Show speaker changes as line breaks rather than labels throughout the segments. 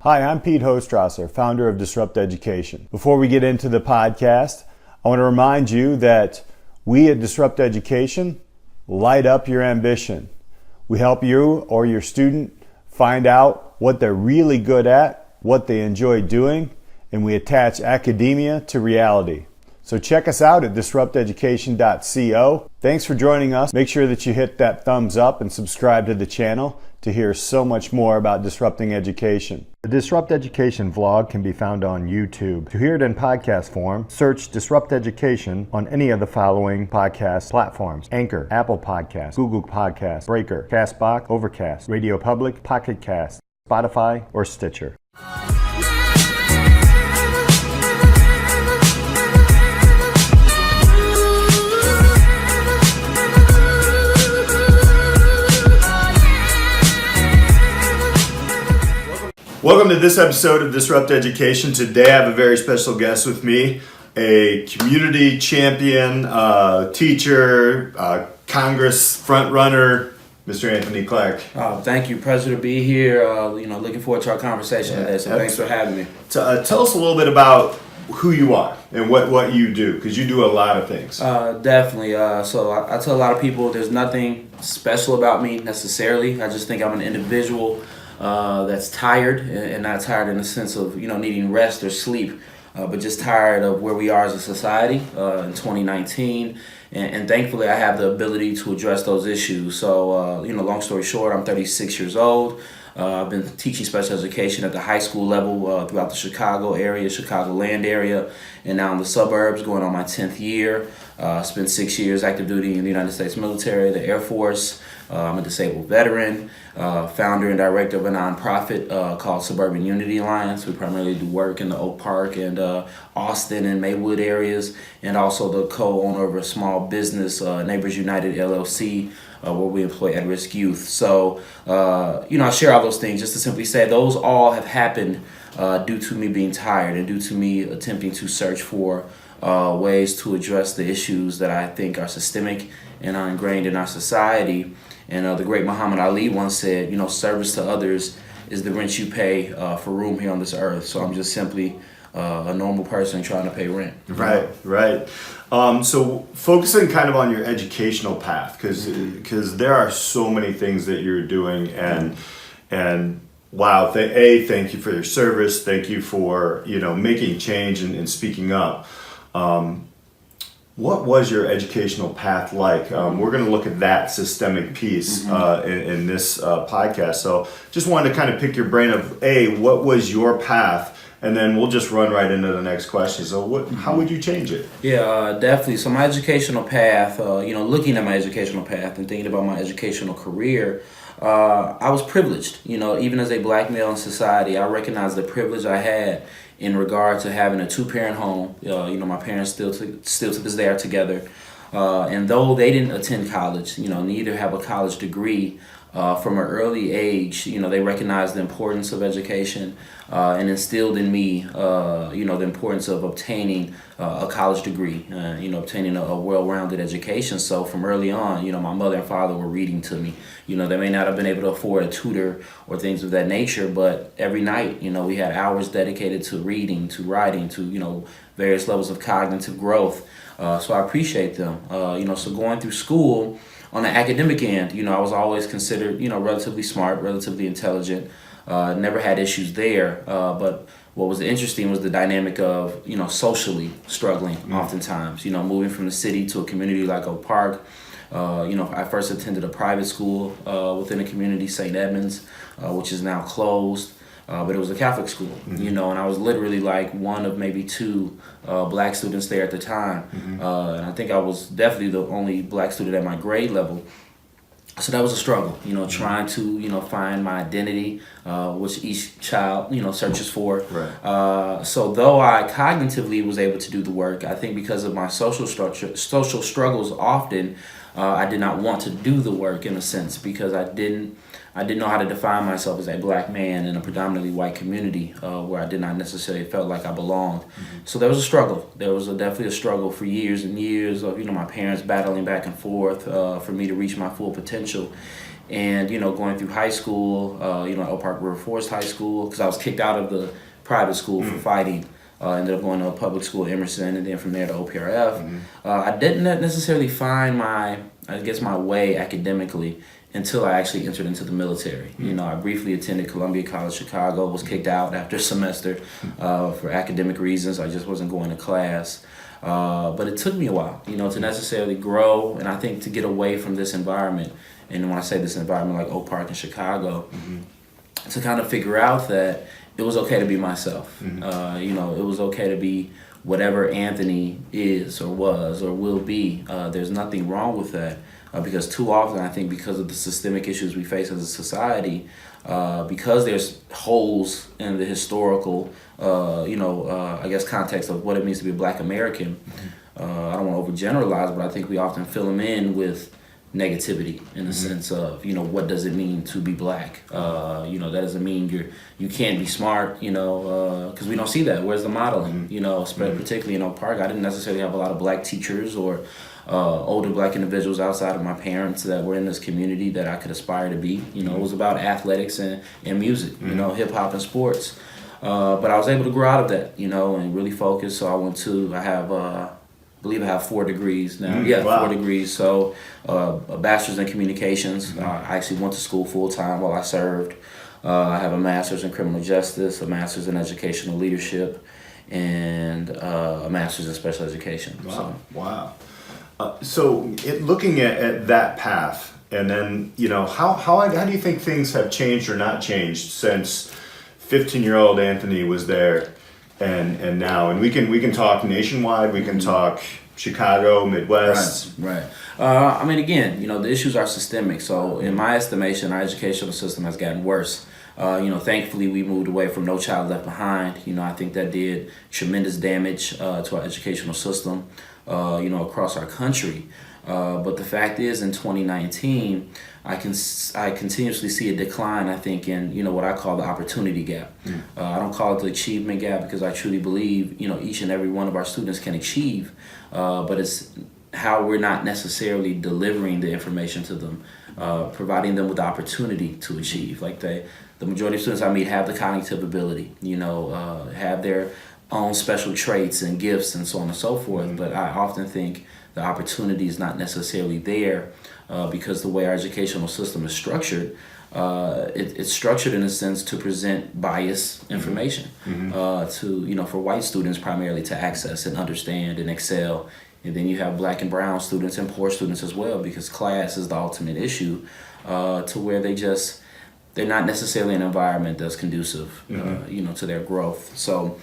Hi, I'm Pete Hostrasser, founder of Disrupt Education. Before we get into the podcast, I want to remind you that we at Disrupt Education light up your ambition. We help you or your student find out what they're really good at, what they enjoy doing, and we attach academia to reality. So check us out at disrupteducation.co. Thanks for joining us. Make sure that you hit that thumbs up and subscribe to the channel to hear so much more about disrupting education. The Disrupt Education vlog can be found on YouTube. To hear it in podcast form, search Disrupt Education on any of the following podcast platforms: Anchor, Apple Podcasts, Google Podcasts, Breaker, Castbox, Overcast, Radio Public, Pocket Cast, Spotify, or Stitcher. Welcome to this episode of Disrupt Education. Today I have a very special guest with me, a community champion, teacher, Congress front runner, Mr. Anthony Clark.
Thank you. Pleasure to be here. Looking forward to our conversation today, so thanks for having me.
Tell us a little bit about who you are and what you do, because you do a lot of things.
Definitely. So I tell a lot of people there's nothing special about me necessarily. I just think I'm an individual that's tired, and not tired in the sense of needing rest or sleep, but just tired of where we are as a society in 2019, and thankfully I have the ability to address those issues. So long story short, I'm 36 years old. I've been teaching special education at the high school level throughout the Chicago area, Chicagoland area, and now in the suburbs, going on my 10th year. Spent 6 years active duty in the United States military, the Air Force. I'm a disabled veteran, founder and director of a nonprofit called Suburban Unity Alliance. We primarily do work in the Oak Park and Austin and Maywood areas, and also the co-owner of a small business, Neighbors United LLC, where we employ at-risk youth. So, I share all those things just to simply say those all have happened due to me being tired and due to me attempting to search for ways to address the issues that I think are systemic and are ingrained in our society. And the great Muhammad Ali once said, service to others is the rent you pay for room here on this earth. So I'm just simply a normal person trying to pay rent.
Right. So focusing kind of on your educational path, because there are so many things that you're doing, and wow, thank you for your service. Thank you for making change and speaking up. What was your educational path like? We're going to look at that systemic piece in this podcast. So just wanted to kind of pick your brain of, what was your path? And then we'll just run right into the next question. So how would you change it?
Yeah, definitely. So my educational path, looking at my educational path and thinking about my educational career, I was privileged. Even as a black male in society, I recognized the privilege I had in regard to having a two-parent home. My parents still to this day are together. And though they didn't attend college, neither have a college degree, from an early age, they recognized the importance of education and instilled in me, the importance of obtaining a college degree, obtaining a well-rounded education. So from early on, my mother and father were reading to me. They may not have been able to afford a tutor or things of that nature, but every night, we had hours dedicated to reading, to writing, to, various levels of cognitive growth. So I appreciate them. So going through school, on the academic end, I was always considered, relatively smart, relatively intelligent. Never had issues there. But what was interesting was the dynamic of, socially struggling oftentimes, moving from the city to a community like Oak Park. I first attended a private school within a community, St. Edmunds, which is now closed. But it was a Catholic school, and I was literally like one of maybe two black students there at the time. And I think I was definitely the only black student at my grade level. So that was a struggle, trying to, find my identity, which each child, searches for.
Right.
So though I cognitively was able to do the work, I think because of my social struggles often, I did not want to do the work in a sense, because I didn't know how to define myself as a black man in a predominantly white community where I did not necessarily felt like I belonged. So there was a struggle. There was definitely a struggle for years and years of my parents battling back and forth for me to reach my full potential. And, going through high school, Oak Park River Forest High School, because I was kicked out of the private school for fighting. Ended up going to a public school, Emerson, and then from there to OPRF. I didn't necessarily find my way academically until I actually entered into the military. I briefly attended Columbia College Chicago, was kicked out after a semester for academic reasons. I just wasn't going to class. But it took me a while, to necessarily grow, and I think to get away from this environment. And when I say this environment, like Oak Park in Chicago, to kind of figure out that it was okay to be myself. It was okay to be whatever Anthony is or was or will be. There's nothing wrong with that, because too often, I think, because of the systemic issues we face as a society, because there's holes in the historical, context of what it means to be a Black American. I don't want to overgeneralize, but I think we often fill them in with negativity in the sense of, what does it mean to be Black? That doesn't mean you can't be smart, because we don't see that. Where's the modeling? Particularly in Oak Park, I didn't necessarily have a lot of Black teachers or older Black individuals outside of my parents that were in this community that I could aspire to be. It was about athletics and music, hip hop and sports. But I was able to grow out of that, and really focus. So I have 4 degrees now.
Wow.
4 degrees. So a bachelor's in communications. I actually went to school full time while I served. I have a master's in criminal justice, a master's in educational leadership, and a master's in special education.
Wow. So looking at that path, and then, how do you think things have changed or not changed since 15-year-old Anthony was there and now? And we can talk nationwide, we can talk Chicago, Midwest.
Right. Again, the issues are systemic. So in my estimation, our educational system has gotten worse. Thankfully, we moved away from No Child Left Behind. I think that did tremendous damage to our educational system, across our country. But the fact is, in 2019, I continuously see a decline, I think, in, what I call the opportunity gap. I don't call it the achievement gap, because I truly believe, each and every one of our students can achieve, but it's how we're not necessarily delivering the information to them, providing them with the opportunity to achieve. Like the majority of students I meet have the cognitive ability, have their own special traits and gifts and so on and so forth, but I often think the opportunity is not necessarily there, because the way our educational system is structured, it's structured in a sense to present biased information for white students primarily to access and understand and excel. And then you have Black and brown students and poor students as well, because class is the ultimate issue, to where they're not necessarily an environment that's conducive, to their growth. So,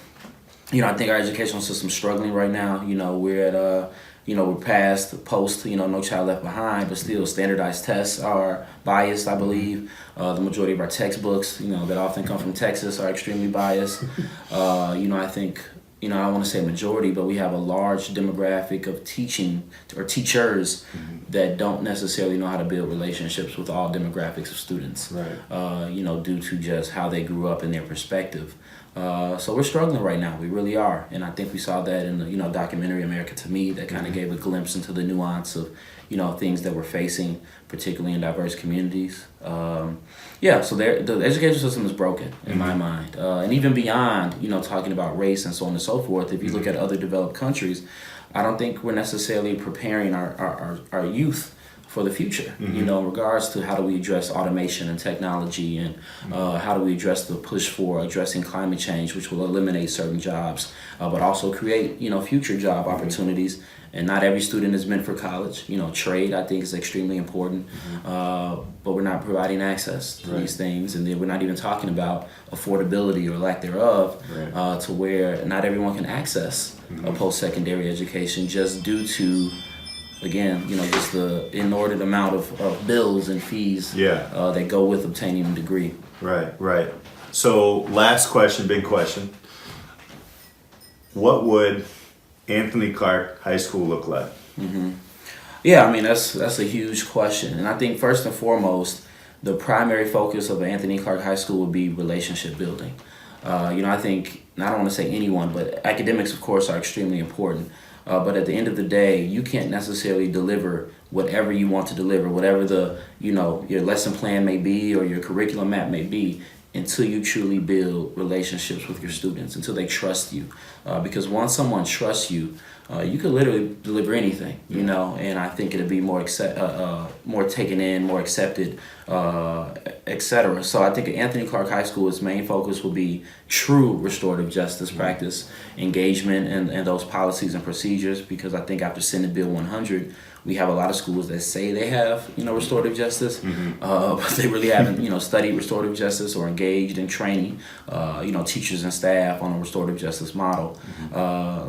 I think our educational system's struggling right now. We're at we're past post, No Child Left Behind, but still standardized tests are biased, I believe. The majority of our textbooks, that often come from Texas are extremely biased. I think, I don't want to say majority, but we have a large demographic of teachers that don't necessarily know how to build relationships with all demographics of students, due to just how they grew up in their perspective. So we're struggling right now. We really are. And I think we saw that in the, documentary America to Me, that kind of gave a glimpse into the nuance of, things that we're facing, particularly in diverse communities. So the education system is broken in my mind. And even beyond, talking about race and so on and so forth, if you look at other developed countries, I don't think we're necessarily preparing our youth for the future, in regards to how do we address automation and technology, and how do we address the push for addressing climate change, which will eliminate certain jobs, but also create, future job opportunities. And not every student is meant for college. Trade, I think, is extremely important, but we're not providing access to these things. And then we're not even talking about affordability or lack thereof, to where not everyone can access a post-secondary education just due to, again, just the inordinate amount of bills and fees that go with obtaining a degree.
Right. So last question, big question. What would Anthony Clark High School look like?
That's a huge question. And I think first and foremost, the primary focus of Anthony Clark High School would be relationship building. I think, I don't want to say anyone, but academics, of course, are extremely important. But at the end of the day, you can't necessarily deliver whatever you want to deliver, whatever your lesson plan may be or your curriculum map may be, until you truly build relationships with your students, until they trust you. Because once someone trusts you, you can literally deliver anything, and I think it'll be more more taken in, more accepted, etc. So I think at Anthony Clark High School, its main focus will be true restorative justice practice, engagement, and those policies and procedures, because I think after Senate Bill 100, we have a lot of schools that say they have, restorative justice, but they really haven't, studied restorative justice or engaged in training, teachers and staff on a restorative justice model.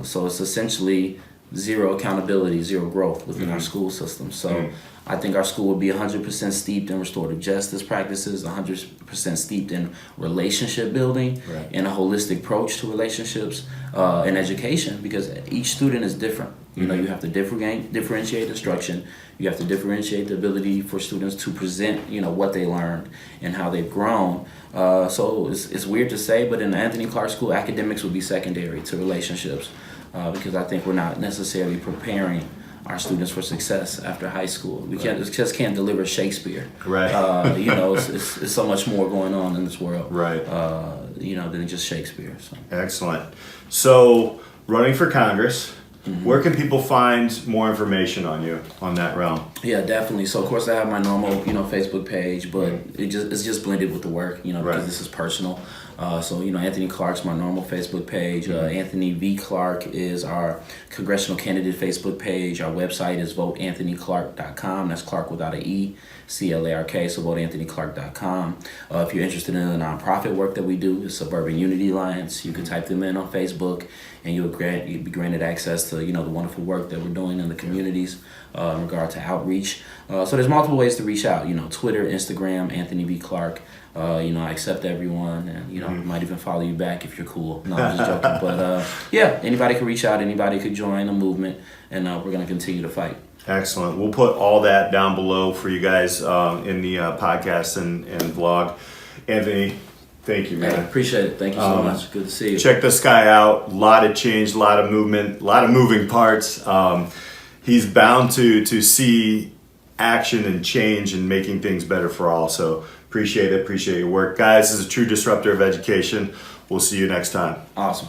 So it's essentially zero accountability, zero growth within our school system. So I think our school will be 100% steeped in restorative justice practices, 100% steeped in relationship building, and a holistic approach to relationships and education, because each student is different. You have to differentiate instruction. You have to differentiate the ability for students to present, what they learned and how they've grown. So it's weird to say, but in the Anthony Clark School, academics will be secondary to relationships, because I think we're not necessarily preparing our students for success after high school. We just can't deliver Shakespeare.
Right.
It's so much more going on in this world.
Right.
Than just Shakespeare. So.
Excellent. So, running for Congress. Where can people find more information on you on that realm?
Yeah, definitely. So of course I have my normal, Facebook page, but it's just blended with the work, because this is personal. So Anthony Clark's my normal Facebook page. Anthony V. Clark is our congressional candidate Facebook page. Our website is voteanthonyclark.com. That's Clark without an E, CLARK. So voteanthonyclark.com. If you're interested in the nonprofit work that we do, the Suburban Unity Alliance, you can type them in on Facebook, and you'll be granted access to the wonderful work that we're doing in the communities in regard to outreach. So there's multiple ways to reach out. Twitter, Instagram, Anthony V. Clark. I accept everyone, and might even follow you back if you're cool. No, I'm just joking. But anybody can reach out. Anybody could join the movement, and we're going to continue to fight.
Excellent. We'll put all that down below for you guys in the podcast and vlog. Anthony, thank you, man.
Hey, appreciate it. Thank you so much. Good to see you.
Check this guy out. A lot of change, a lot of movement, a lot of moving parts. He's bound to see action and change and making things better for all. So appreciate it. Appreciate your work. Guys, this is a true disruptor of education. We'll see you next time.
Awesome.